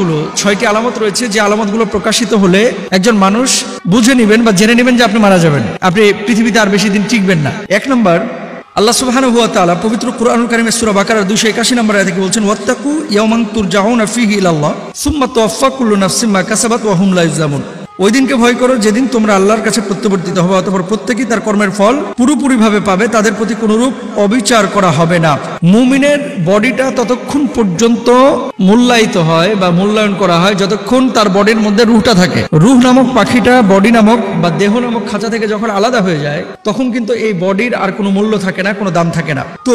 গুলো 6টি আলামত রয়েছে, যে আলামতগুলো প্রকাশিত হলে একজন মানুষ বুঝে নেবেন বা জেনে নেবেন যে আপনি মারা যাবেন, আপনি পৃথিবীতে আর বেশি দিন টিকবেন না। 1 নম্বর, আল্লাহ সুবহানাহু ওয়া তাআলা পবিত্র কুরআনুল কারীমের সূরা বাকারার 281 নম্বর আয়াতে কি বলছেন, ওয়াত্তাকু ইয়াওমান তুরজাউনা ফীহি ইলাল্লাহ সুম্মা তুওয়াফফা কুল্লু নাফসিন মা কাসাবাত ওয়া হুম লা ইউযলামুন। ওই দিনকে ভয় করো যেদিন তোমরা আল্লাহর কাছে প্রত্যাবর্তিত হবে, অতঃপর প্রত্যেকেই তার কর্মের ফল পুরোপুরিভাবে পাবে, তাদের প্রতি কোনরূপ অবিচার করা হবে না। মুমিনের বডিটা ততক্ষণ পর্যন্ত মূল্যায়িত হয় বা মূল্যায়ন করা হয় যতক্ষণ তার বডির মধ্যে রুহটা থাকে। রুহ নামক পাখিটা বডি নামক বা দেহ নামক খাঁচা থেকে যখন আলাদা হয়ে যায় তখন কিন্তু এই বডির আর কোনো মূল্য থাকে না, কোনো দাম থাকে না। তো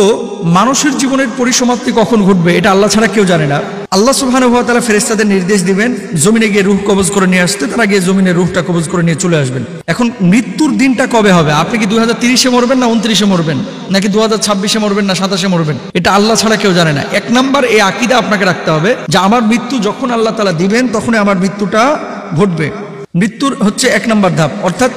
মানুষের জীবনের পরিসমাপ্তি কখন ঘটবে এটা আল্লাহ ছাড়া কেউ জানে না। আল্লাহ সুবহানাহু ওয়া তাআলা ফেরেশতাদের নির্দেশ দিবেন জমিনে গিয়ে রূহ কবজ করে নিয়ে আসতে, তারা গিয়ে জমিনে রূহটা কবজ করে নিয়ে চলে আসবেন। এখন মৃত্যুর দিনটা কবে হবে? আপনি কি 2030-এ মরবেন না 29-এ মরবেন, নাকি 2026-এ মরবেন না 27-এ মরবেন? এটা আল্লাহ ছাড়া কেউ জানে না। 1 নাম্বার, এই আকীদা আপনাকে রাখতে হবে যে আমার মৃত্যু যখন আল্লাহ তাআলা দিবেন তখনই আমার মৃত্যুটা ঘটবে। মৃত্যুর হচ্ছে 1 নাম্বার ধাপ, অর্থাৎ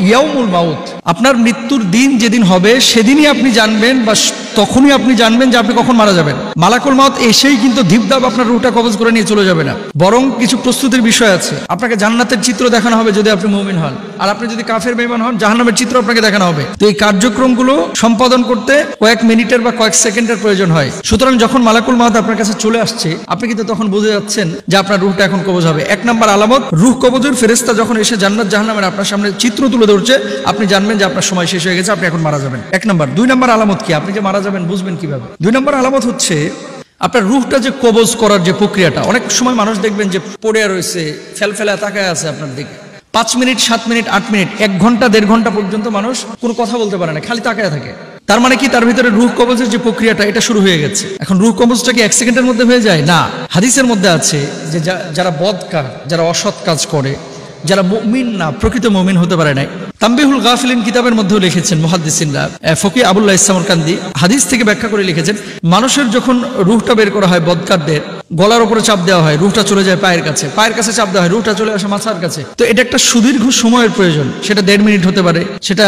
ইয়াউমুল মাউত। আপনার মৃত্যুর দিন যেদিন হবে সেদিনই আপনি জানবেন বা তখনই আপনি জানবেন যে আপনি কখন মারা যাবেন। মালাকুল মাউত এসেই কিন্তু ধিপধাপ আপনার রূহটা কবজ করে নিয়ে চলে যাবে না, বরং কিছু প্রস্তুতির বিষয় আছে। আপনাকে জান্নাতের চিত্র দেখানো হবে যদি আপনি মুমিন হন, আর আপনি যদি কাফের বেঈমান হন জাহান্নামের চিত্র আপনাকে দেখানো হবে। তো এই কার্যক্রমগুলো সম্পাদন করতে কয়েক মিনিটের বা কয়েক সেকেন্ডের প্রয়োজন হয়। সুতরাং যখন মালাকুল মাউত আপনার কাছে চলে আসছে আপনি কিন্তু তখন বুঝে যাচ্ছেন যে আপনার রূহটা এখন কবজ হবে। 1 নাম্বার আলামত, রূহ কবজের ফেরেশতা যখন এসে জান্নাত জাহান্নামের আপনার সামনে চিত্র তুলে ধরছে আপনি জানবেন যে আপনার সময় শেষ হয়ে গেছে, আপনি এখন মারা যাবেন। 1 নাম্বার। 2 নাম্বার আলামত কি? আপনি যে মারা যাবেন বুঝবেন কিভাবে? 2 নাম্বার আলামত হচ্ছে আপনার রূহটা যে কবজ করার যে প্রক্রিয়াটা। অনেক সময় মানুষ দেখবেন যে পড়ে রয়েছে, ফেলফেলা তাকায় আছে আপনার দিকে, 5 মিনিট 7 মিনিট 8 মিনিট 1 ঘন্টা 1.5 ঘন্টা পর্যন্ত মানুষ কোনো কথা বলতে পারে না, খালি তাকায় থাকে। তার মানে কি? তার ভিতরে রূহ কবজের যে প্রক্রিয়াটা এটা শুরু হয়ে গেছে। এখন রূহ কবজটা কি 1 সেকেন্ডের মধ্যে হয়ে যায়? না। হাদিসের মধ্যে আছে যে যারা বদকার, যারা অসৎ কাজ করে, যারা মুমিন না, প্রকৃত মুমিন হতে পারে নাই, তানবীহুল গাফিলিন কিতাবের মধ্যেও লিখেছেন মুহাদ্দিসিনরা, ফকি আবুল্লাহ সামরকান্দি হাদিস থেকে ব্যাখ্যা করে লিখেছেন, মানুষের যখন রূহটা বের করা হয় বদকারদের গলার উপরে চাপ দেওয়া হয়, রূহটা চলে যায় পায়ের কাছে, পায়ের কাছে চাপ দেওয়া হয়, রূহটা চলে আসে মাথার কাছে। তো এটা একটা সুদীর্ঘ সময়ের প্রয়োজন। সেটা 1.5 মিনিট হতে পারে, সেটা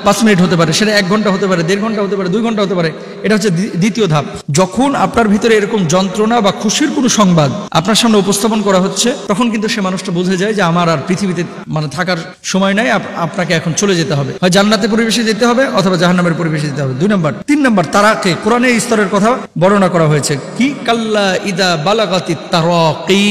5 মিনিট হতে পারে, সেটা 1 ঘন্টা হতে পারে, 1.5 ঘন্টা হতে পারে, 2 ঘন্টা হতে পারে। এটা হচ্ছে দ্বিতীয় ধাপ। যখন আপনার ভিতরে এরকম যন্ত্রণা বা খুশির কোনো সংবাদ আপনার সামনে উপস্থাপন করা হচ্ছে তখন কিন্তু সে মানুষটা বুঝে যায় যে আমার আর পৃথিবীতে থাকার সময় নাই, আপনাকে এখন চলে যেতে হবে, হয় জান্নাতের পরিবেশে যেতে হবে অথবা জাহান্নামের পরিবেশে যেতে হবে। 2 নাম্বার। 3 নাম্বার, তারাকে কোরআনে স্তরের কথা বর্ণনা করা হয়েছে। কি? কাল্লা ইদা বালাগাতিত তারাকি।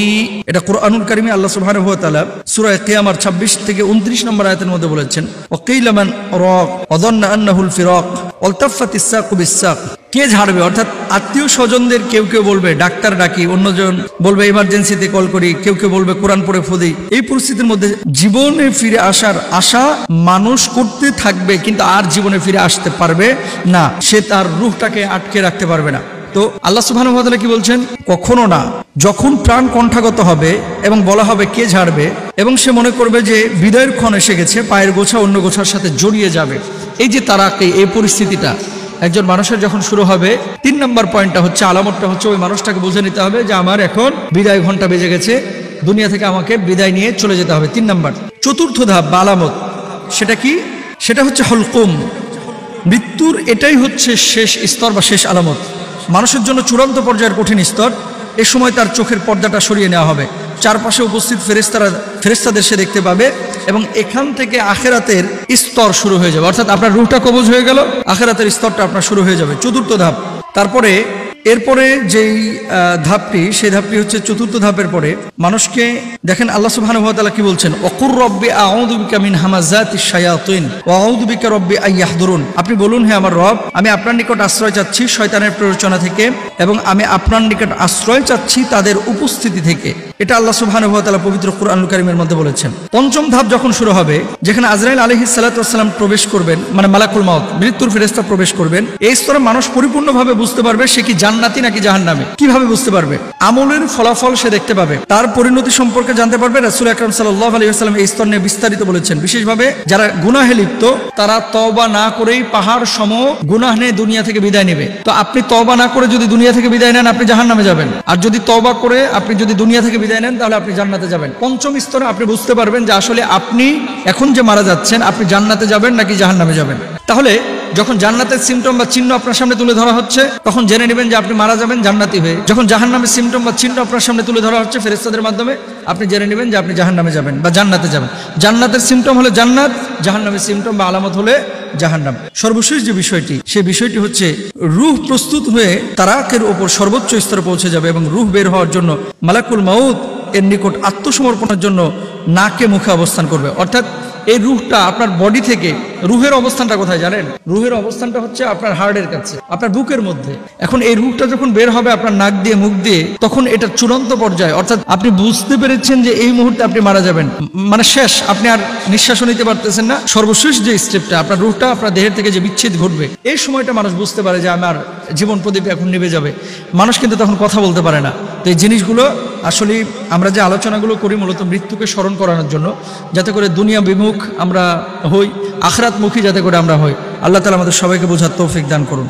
এটা কুরআনুল কারীমে আল্লাহ সুবহানাহু ওয়া তাআলা সূরা কিয়ামার 26 থেকে 29 নম্বর আয়াতের মধ্যে বলেছেন, ওয়াকিলা মান রাক ওয়াযান্না আন্নাহুল ফিরাক ওয়ালতাফাতিস সাকু বিস-সাক। কে ঝাড়বে? অর্থাৎ আত্মীয় স্বজনদের কেউ কেউ বলবে ডাক্তার ডাকি, অন্যজন বলবে ইমার্জেন্সিতে কল করি, কেউ কেউ বলবে কোরআন পড়ে ফোদি। এই পরিস্থিতির মধ্যে জীবনে ফিরে আসার আশা মানুষ করতে থাকবে কিন্তু আর জীবনে ফিরে আসতে পারবে না, সে তার রূহটাকে আটকে রাখতে পারবে না। তো আল্লাহ সুবহানাহু ওয়া তাআলা কি বলছেন? কখনো না। যখন প্রাণ কণ্ঠাগত হবে এবং বলা হবে কে ঝাড়বে, এবং সে মনে করবে যে বিদায়ের ক্ষণ এসে গেছে, পায়ের গোছা অন্য গোছার সাথে জড়িয়ে যাবে, এই যে তারাকে, এই পরিস্থিতিটা একজন মানুষের যখন শুরু হবে, 3 নম্বর পয়েন্টটা হচ্ছে, আলামতটা হচ্ছে ওই মানুষটাকে বুঝে নিতে হবে যে আমার এখন বিদায় ঘন্টা বেজে গেছে, দুনিয়া থেকে আমাকে বিদায় নিয়ে চলে যেতে হবে। 3 নম্বর। 4র্থ ধাপ বা আলামত, সেটা কি? সেটা হচ্ছে হলকুম। মৃত্যুর এটাই হচ্ছে শেষ স্তর বা শেষ আলামত, মানুষের জন্য চূড়ান্ত পর্যায়ের কঠিন স্তর। এ সময় তার চোখের পর্দাটা সরিয়ে নেওয়া হবে, চারপাশে উপস্থিত ফেরেশতাদের সে দেখতে পাবে এবং এখান থেকে আখেরাতের স্তর শুরু হয়ে যাবে। অর্থাৎ আপনার রূহটা কবজ হয়ে গেল, আখেরাতের স্তরটা আপনার শুরু হয়ে যাবে। 4র্থ ধাপ। তারপরে এরপরে যেই ধাপটি, সেই ধাপটি হচ্ছে 4র্থ ধাপের পরে মানুষকে দেখেন আল্লাহ সুবহানাহু ওয়া তাআলা কি বলছেন, ওয়াকুর রব্বি আউযু বিকা মিন হামাযাতিশ শায়াতিন ওয়া আউযু বিকা রব্বি আইয়াহদুরুন। আপনি বলুন, হে আমার রব, আমি আপনার নিকট আশ্রয় চাচ্ছি শয়তানের প্ররোচনা থেকে এবং আমি আপনার নিকট আশ্রয় চাচ্ছি তাদের উপস্থিতি থেকে। এটা আল্লাহ সুবহানাহু ওয়া তাআলা পবিত্র কুরআনুল কারীমের মধ্যে বলেছেন। 5ম ধাপ যখন শুরু হবে, যেখানে আজরাইল আলাইহিস সালাতু ওয়াস সালাম প্রবেশ করবেন, মানে মালাকুল মাউত মৃত্যুর ফেরেশতা প্রবেশ করবেন, এই স্তরে মানুষ পরিপূর্ণভাবে বুঝতে পারবে সে কি জান্নাতি নাকি জাহান্নামী। কিভাবে বুঝতে পারবে? আমলের ফলাফল সে দেখতে পাবে, তার পরিণতি সম্পর্কে জানতে পারবে। রাসূল আকরাম সাল্লাল্লাহু আলাইহি ওয়াসাল্লাম এই স্তর নিয়ে বিস্তারিত বলেছেন। বিশেষভাবে যারা গুনাহে লিপ্ত তারা তওবা না করেই পাহাড় সম গুনাহ নিয়ে দুনিয়া থেকে বিদায় নেবে। তো আপনি তওবা না করে যদি দুনিয়া থেকে বিদায় নেন আপনি জাহান্নামে যাবেন, আর যদি তওবা করে আপনি যদি দুনিয়া থেকে বিদায় নেন তাহলে আপনি জান্নাতে যাবেন। 5ম স্তরে আপনি বুঝতে পারবেন যে আসলে আপনি এখন যে মারা যাচ্ছেন আপনি জান্নাতে যাবেন নাকি জাহান্নামে যাবেন। তাহলে যখন জান্নাতের সিমটম বা চিহ্ন আপনার সামনে তুলে ধরা হচ্ছে তখন জেনে নেবেন যে আপনি মারা যাবেন জান্নাতি হয়ে। যখন জাহান্নামের সিমটম বা চিহ্ন আপনার সামনে তুলে ধরা হচ্ছে ফেরেশতাদের মাধ্যমে, আপনি জেনে নেবেন যে আপনি জাহান্নামে যাবেন বা জান্নাতে যাবেন। জান্নাতের সিমটম হলে জান্নাত, জাহান্নামের সিমটম বা আলামত হলে জাহান্নাম। সর্বশেষ যে বিষয়টি, সেই বিষয়টি হচ্ছে রূহ প্রস্তুত হয়ে তারাকের ওপর সর্বোচ্চ স্তরে পৌঁছে যাবে এবং রূহ বের হওয়ার জন্য মালাকুল মাউত এর নিকট আত্মসমর্পণের জন্য নাকে মুখে অবস্থান করবে। অর্থাৎ এই রূহটা আপনার বডি থেকে, রূহের অবস্থানটা কোথায় জানেন? রূহের অবস্থানটা হচ্ছে আপনার হার্টের কাছে, আপনার বুকের মধ্যে। এখন এই রূহটা যখন বের হবে আপনার নাক দিয়ে মুখ দিয়ে, তখন এটা চূড়ান্ত পর্যায়ে, অর্থাৎ আপনি বুঝতে পেরেছেন যে এই মুহূর্তে আপনি মারা যাবেন, মানে শেষ, আপনি আর নিঃশ্বাসও নিতে পারতেছেন না। সর্বশেষ যে স্টেপটা, আপনার রূহটা আপনার দেহের থেকে যে বিচ্ছেদ ঘটবে, এই সময়টা মানুষ বুঝতে পারে যে আমার জীবন প্রদীপ এখন নিভে যাবে। মানুষ কিন্তু তখন কথা বলতে পারে না। তো এই জিনিসগুলো আসলে আমরা যে আলোচনাগুলো করি মূলত মৃত্যুকে স্মরণ করানোর জন্য, যাতে করে দুনিয়া বিমুখ আমরা হই, আখিরাতমুখী যাতে করে আমরা হই। আল্লাহ তাআলা আমাদের সবাইকে বোঝার তৌফিক দান করুন।